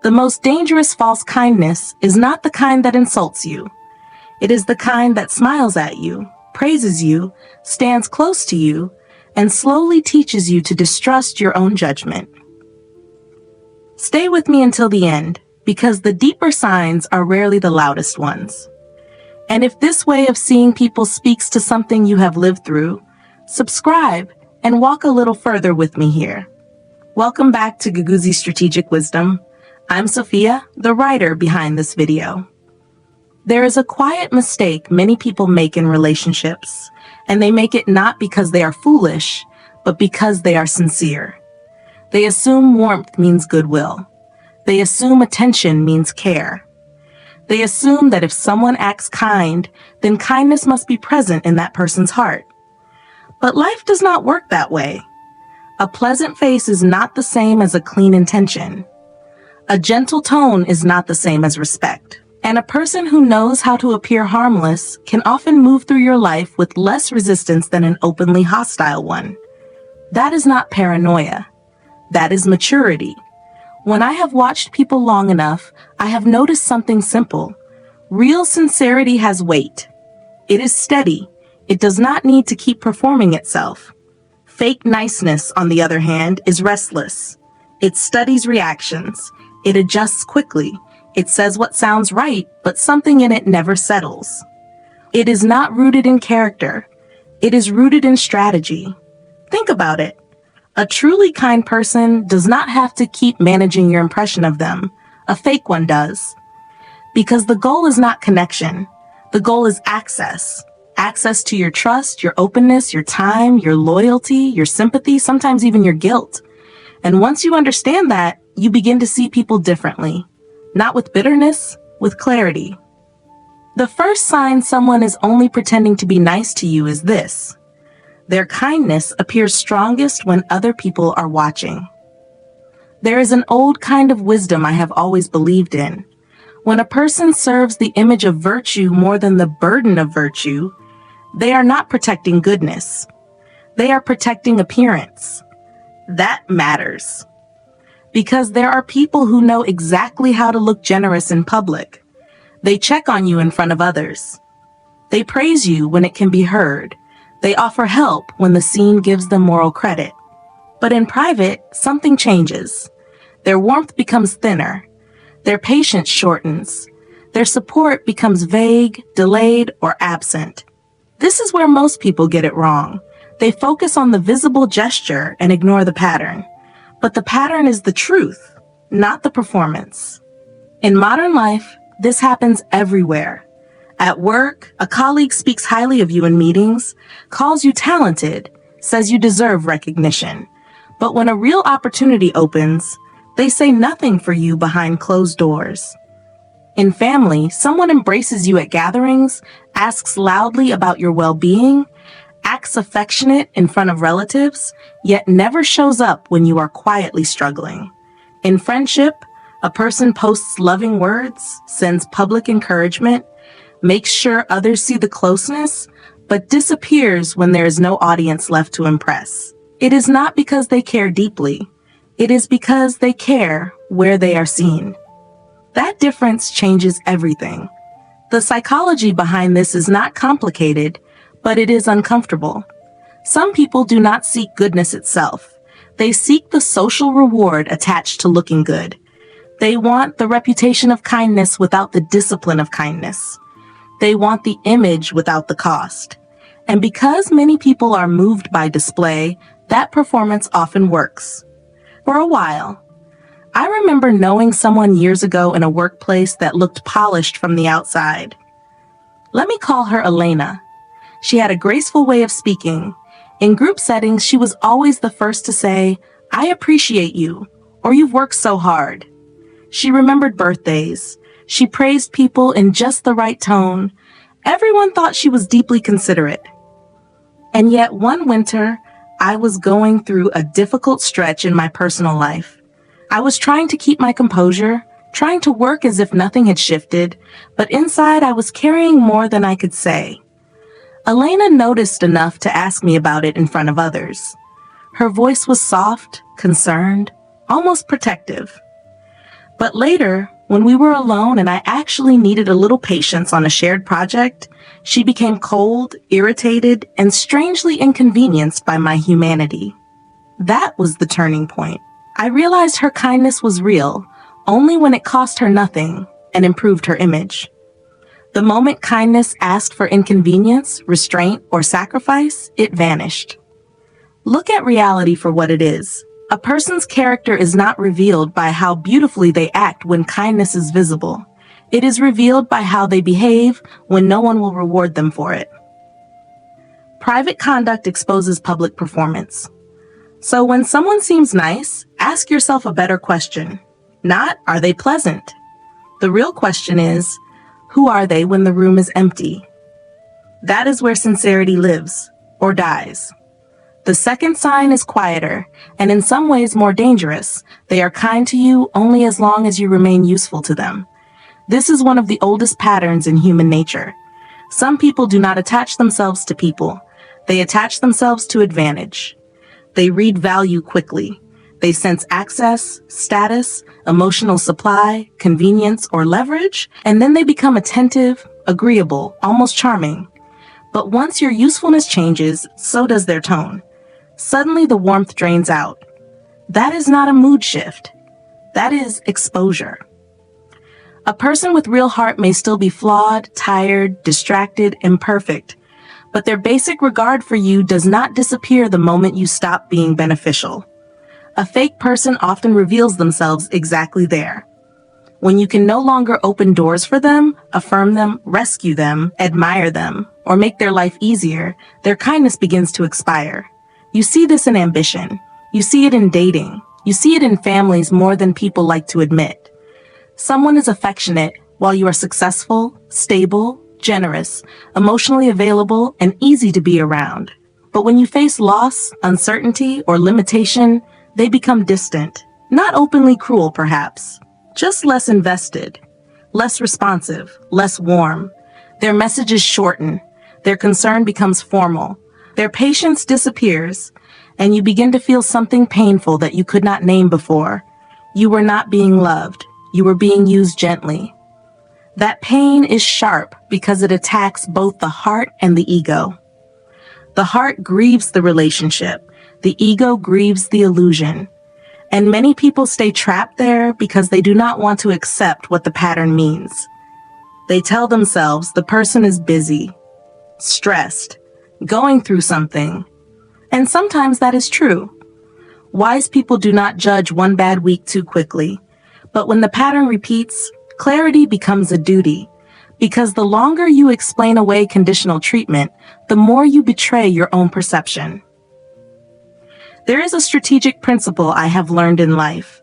The most dangerous false kindness is not the kind that insults you. It is the kind that smiles at you, praises you, stands close to you, and slowly teaches you to distrust your own judgment. Stay with me until the end, because the deeper signs are rarely the loudest ones. And if this way of seeing people speaks to something you have lived through, subscribe and walk a little further with me here. Welcome back to Guiguzi Strategic Wisdom. I'm Sophia, the writer behind this video. There is a quiet mistake many people make in relationships, and they make it not because they are foolish, but because they are sincere. They assume warmth means goodwill. They assume attention means care. They assume that if someone acts kind, then kindness must be present in that person's heart. But life does not work that way. A pleasant face is not the same as a clean intention. A gentle tone is not the same as respect. And a person who knows how to appear harmless can often move through your life with less resistance than an openly hostile one. That is not paranoia. That is maturity. When I have watched people long enough, I have noticed something simple. Real sincerity has weight. It is steady. It does not need to keep performing itself. Fake niceness, on the other hand, is restless. It studies reactions. It adjusts quickly. It says what sounds right, but something in it never settles. It is not rooted in character. It is rooted in strategy. Think about it. A truly kind person does not have to keep managing your impression of them. A fake one does. Because the goal is not connection. The goal is access. Access to your trust, your openness, your time, your loyalty, your sympathy, sometimes even your guilt. And once you understand that, you begin to see people differently. Not with bitterness, with clarity. The first sign someone is only pretending to be nice to you is this. Their kindness appears strongest when other people are watching. There is an old kind of wisdom I have always believed in. When a person serves the image of virtue more than the burden of virtue, they are not protecting goodness. They are protecting appearance. That matters. Because there are people who know exactly how to look generous in public. They check on you in front of others. They praise you when it can be heard. They offer help when the scene gives them moral credit. But in private, something changes. Their warmth becomes thinner. Their patience shortens. Their support becomes vague, delayed, or absent. This is where most people get it wrong. They focus on the visible gesture and ignore the pattern. But the pattern is the truth, not the performance. In modern life, this happens everywhere. At work, a colleague speaks highly of you in meetings, calls you talented, says you deserve recognition. But when a real opportunity opens, they say nothing for you behind closed doors. In family, someone embraces you at gatherings, asks loudly about your well-being, acts affectionate in front of relatives, yet never shows up when you are quietly struggling. In friendship, a person posts loving words, sends public encouragement, makes sure others see the closeness, but disappears when there is no audience left to impress. It is not because they care deeply. It is because they care where they are seen. That difference changes everything. The psychology behind this is not complicated, but it is uncomfortable. Some people do not seek goodness itself. They seek the social reward attached to looking good. They want the reputation of kindness without the discipline of kindness. They want the image without the cost. And because many people are moved by display, that performance often works. For a while. I remember knowing someone years ago in a workplace that looked polished from the outside. Let me call her Elena. She had a graceful way of speaking. In group settings, she was always the first to say, "I appreciate you," or "You've worked so hard." She remembered birthdays. She praised people in just the right tone. Everyone thought she was deeply considerate. And yet one winter, I was going through a difficult stretch in my personal life. I was trying to keep my composure, trying to work as if nothing had shifted, but inside I was carrying more than I could say. Elena noticed enough to ask me about it in front of others. Her voice was soft, concerned, almost protective. But later, when we were alone and I actually needed a little patience on a shared project, she became cold, irritated, and strangely inconvenienced by my humanity. That was the turning point. I realized her kindness was real only when it cost her nothing and improved her image. The moment kindness asked for inconvenience, restraint, or sacrifice, it vanished. Look at reality for what it is. A person's character is not revealed by how beautifully they act when kindness is visible. It is revealed by how they behave when no one will reward them for it. Private conduct exposes public performance. So when someone seems nice, ask yourself a better question. Not, are they pleasant? The real question is, who are they when the room is empty? That is where sincerity lives, or dies. The second sign is quieter, and in some ways more dangerous. They are kind to you only as long as you remain useful to them. This is one of the oldest patterns in human nature. Some people do not attach themselves to people. They attach themselves to advantage. They read value quickly. They sense access, status, emotional supply, convenience, or leverage, and then they become attentive, agreeable, almost charming. But once your usefulness changes, so does their tone. Suddenly the warmth drains out. That is not a mood shift. That is exposure. A person with real heart may still be flawed, tired, distracted, imperfect, but their basic regard for you does not disappear the moment you stop being beneficial. A fake person often reveals themselves exactly there. When you can no longer open doors for them, affirm them, rescue them, admire them, or make their life easier, their kindness begins to expire. You see this in ambition. You see it in dating. You see it in families more than people like to admit. Someone is affectionate while you are successful, stable, generous, emotionally available, and easy to be around. But when you face loss, uncertainty, or limitation, they become distant. Not openly cruel, perhaps. Just less invested. Less responsive. Less warm. Their messages shorten. Their concern becomes formal. Their patience disappears, and you begin to feel something painful that you could not name before. You were not being loved. You were being used gently. That pain is sharp because it attacks both the heart and the ego. The heart grieves the relationship. The ego grieves the illusion. And many people stay trapped there because they do not want to accept what the pattern means. They tell themselves the person is busy, stressed, going through something. And sometimes that is true. Wise people do not judge one bad week too quickly. But when the pattern repeats, clarity becomes a duty. Because the longer you explain away conditional treatment, the more you betray your own perception. There is a strategic principle I have learned in life.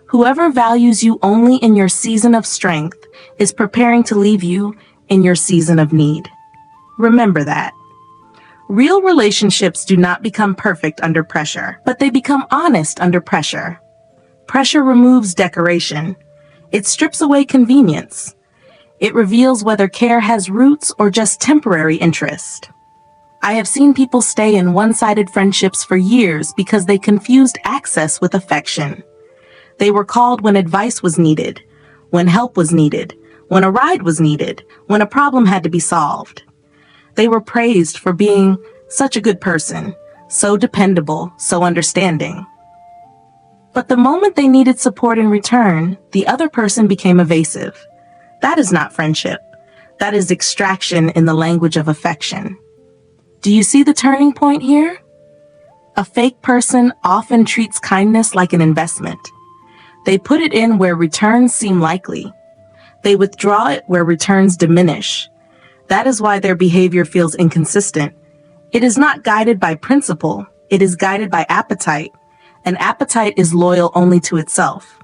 Whoever values you only in your season of strength is preparing to leave you in your season of need. Remember that. Real relationships do not become perfect under pressure, but they become honest under pressure. Pressure removes decoration. It strips away convenience. It reveals whether care has roots or just temporary interest. I have seen people stay in one-sided friendships for years because they confused access with affection. They were called when advice was needed, when help was needed, when a ride was needed, when a problem had to be solved. They were praised for being such a good person, so dependable, so understanding. But the moment they needed support in return, the other person became evasive. That is not friendship. That is extraction in the language of affection. Do you see the turning point here? A fake person often treats kindness like an investment. They put it in where returns seem likely. They withdraw it where returns diminish. That is why their behavior feels inconsistent. It is not guided by principle. It is guided by appetite. And appetite is loyal only to itself.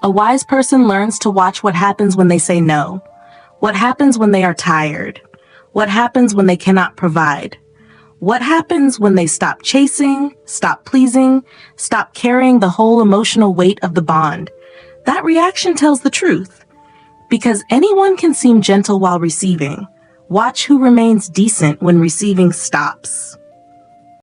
A wise person learns to watch what happens when they say no. What happens when they are tired? What happens when they cannot provide? What happens when they stop chasing, stop pleasing, stop carrying the whole emotional weight of the bond? That reaction tells the truth. Because anyone can seem gentle while receiving. Watch who remains decent when receiving stops.